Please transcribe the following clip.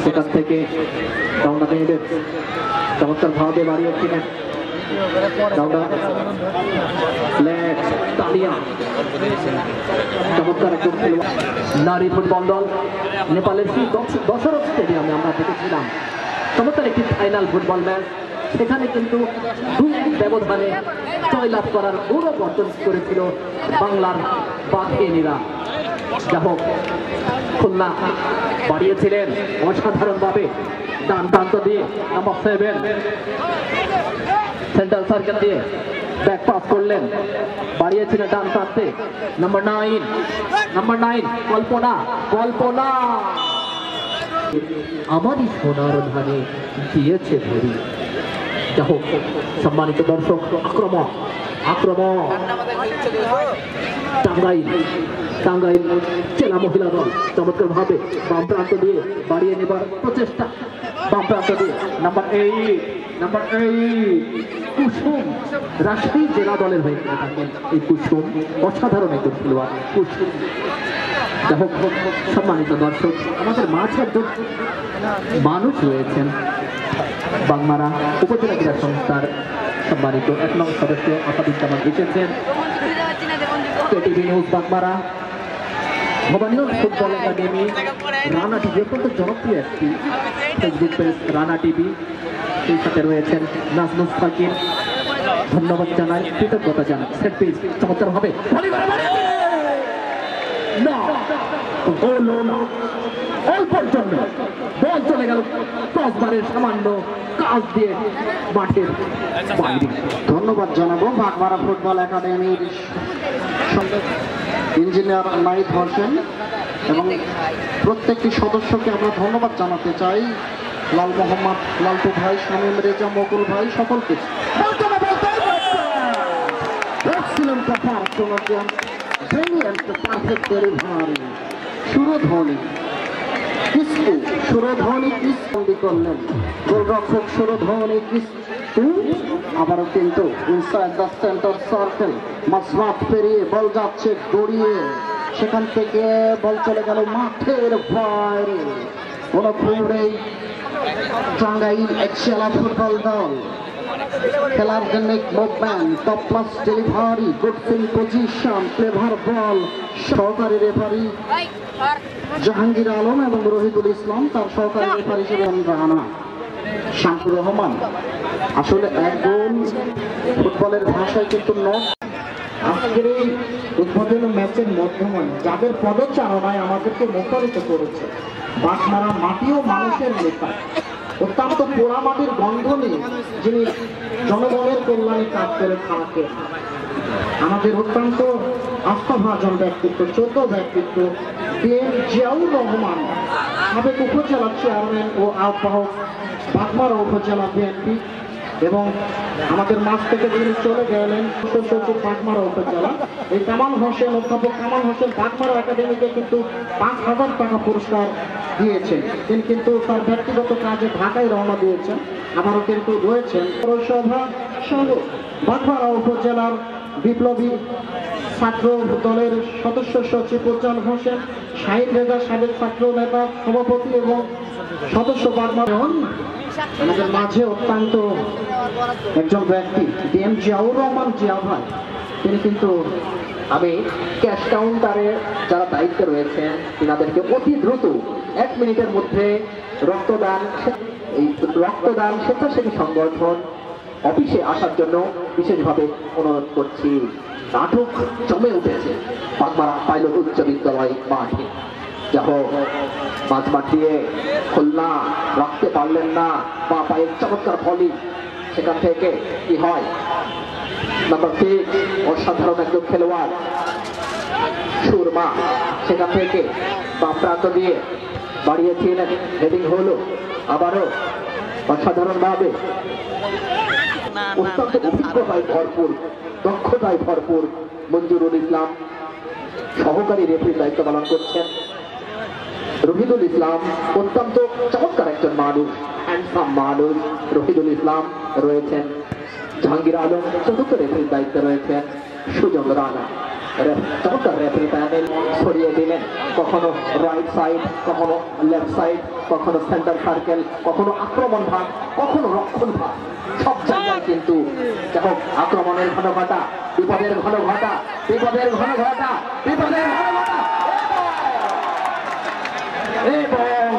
সেখান থেকে ডাউনা মেয়েদের চমৎকার ভাবে বাড়িয়েছিলেন চমৎকার একজন খেলোয়াড়। নারী ফুটবল দল নেপালের সেই দশরথ স্টেডিয়ামে আমরা দেখেছিলাম চমৎকার একটি ফাইনাল ফুটবল ম্যাচ। সেখানে কিন্তু 2-1 ব্যবধানে জয়লাভ করার গৌরব অর্জন করেছিল বাংলার বাঘিনীরা। যা হোক, খুলনা বাড়িয়েছিলেন অসাধারণভাবে ডান প্রান্ত দিয়ে নাম্বার 7 সেন্ট্রাল সার্কেল দিয়ে ব্যাক পাস করলেন, বাড়িয়েছিলেন ডান প্রান্তে নাম্বার 9 কল্পনা আমারই সোনার ধানে দিয়েছে ধরি। যা হোক, সম্মানিত দর্শক, আক্রমণ টাঙ্গাইল জেলা মহিলা দল চমৎকার ভাবে বাম প্রান্ত দিয়ে বাড়িয়ে নেবার প্রচেষ্টা। বাম প্রান্ত দিয়ে নাম্বার 8 কুসুম রাজশাহী জেলা দলের হয়ে থাকেন। এই কুসুম অসাধারণ একজন খেলোয়াড় কুসুম। যা হোক, সম্মানিত দর্শক, আমাদের মাঝে একজন মানুষ রয়েছেন বাগমারা উপজেলা ক্রীড়া সংস্থার সম্মানিত 1 নং সদস্য আসাদুজ্জামান এসেছেন। KTV news Bagmara, Bhabaniganj football academy, Rana TV অত্যন্ত জনপ্রিয় একটি ফেসবুক পেজ রানা টিভি। সেই সাথে রয়েছেন নাজমুস ফাকির, ধন্যবাদ জানাই, কৃতজ্ঞতা জানাই। সেট পিস চমৎকার হবে, অল্পর জন্য বল চলে গেল ক্রসবারের সামান্য কাজ দিয়ে মাঠের বাইরে। ধন্যবাদ জানাবো বাগমারা ফুটবল একাডেমির ইঞ্জিনিয়ার নাহিদ হোসেন এবং প্রত্যেকটি সদস্যকে আমরা ধন্যবাদ জানাতে চাই। লাল মোহাম্মদ, লালটু ভাই, শামীম রেজা, মকুল ভাই, সকলকে সুরধ্বনি করলেন গোলরক্ষক সুরধ্বনি আবারও কিন্তু ইনসাইড দ্য সেন্টার সার্কেল মাসরাত পেরিয়ে বল যাচ্ছে গড়িয়ে, সেখান থেকে বল চলে গেল মাঠের বাইরে। কোনো ভুল নেই, টাঙ্গাইল জেলা ফুটবল দল খেলার জন্য movement, top class delivery, good field position, clever ball. সহকারী রেফারি জাহাঙ্গীর আলম এবং রহিদুল ইসলাম, তার সহকারী রেফারি হিসেবে রানা শামসুর রহমান। আসলে একদম ফুটবলের ভাষায় কিন্তু আজকের এই উদ্বোধনী ম্যাচের মাধ্যমে যাদের পদচারণায় আমাদেরকে মুখরিত করেছে, বাগমারা মাটি ও মানুষের নেতা, অত্যন্ত পোড়া মাটির গন্ধ নিয়ে যিনি জনগণের কল্যাণে কাজ করে থাকেন, আমাদের অত্যন্ত আস্থাভাজন ব্যক্তিত্ব, যোগ্য ব্যক্তিত্ব DM জিয়াউর রহমান, সাবেক উপজেলা চেয়ারম্যান ও আহ্বায়ক বাগমারা উপজেলা বিএনপি, এবং আমাদের মাঝ থেকে যিনি চলে গেলেন সচিব বাগমারা উপজেলা, এই কামাল হোসেন, অধ্যাপক কামাল হোসেন বাগমারা একাডেমিকে কিন্তু 5,000 টাকা পুরস্কার দিয়েছেন। তিনি কিন্তু তার ব্যক্তিগত কাজে ঢাকায় রওনা দিয়েছেন। আবারও কিন্তু রয়েছেন পৌরসভা সহ বাগমারা উপজেলার বিপ্লবী ছাত্র দলের সদস্য সচিব উজ্জ্বল হোসেন, শাহিদ রেজা, সাবেক ছাত্র নেতা সভাপতি এবং সদস্য বাগমারা। আমাদের মাঝে অত্যন্ত একজন ব্যক্তি DM জিয়াউর রহমান জিয়া ভাই, তিনি কিন্তু আমি ক্যাশ কাউন্টারে যারা দায়িত্বে রয়েছেন তিনাদেরকে অতি দ্রুত 1 মিনিটের মধ্যে রক্তদান স্বেচ্ছাসেবী সংগঠন অফিসে আসার জন্য বিশেষভাবে অনুরোধ করছি। নাটক জমে উঠেছে বাগমারা পাইলট উচ্চ বিদ্যালয় মাঠে। যা হোক, মাঝ দিয়ে খুলনা রাখতে পারলেন না, বা পায়ের চমৎকার ভলি, সেখান থেকে কি হয় নাম্বার 6 অসাধারণ একজন খেলোয়াড় সুরমা, সেখান থেকে বাম প্রান্ত দিয়ে বাড়িয়েছিলেন, হেডিং হলো আবারও অসাধারণ ভাবে, অত্যন্ত অভিজ্ঞতায় ভরপুর, দক্ষতায় ভরপুর মঞ্জুরুল ইসলাম সহকারী রেফারির দায়িত্ব পালন করছেন। রহিদুল ইসলাম অত্যন্ত চমৎকার একজন মানুষ, হ্যান্ডসাম মানুষ রহিদুল ইসলাম রয়েছেন। জাহাঙ্গীর আলম চতুর্থ রেফারির দায়িত্বে রয়েছেন। সুজন রানা চমৎকার রেফারি প্যানেল ছড়িয়ে দিলেন, কখনো রাইট সাইড, কখনো লেফট সাইড, কখনো সেন্টার সার্কেল, কখনো আক্রমণ ভাগ, কখনো রক্ষণ ভাগ, সব জায়গায় কিন্তু যেমন আক্রমণের ঘন ঘটা, বিপদের ঘন ঘটা, বিপদের ঘন ঘটা, বিপদের ঘন ঘটা এবং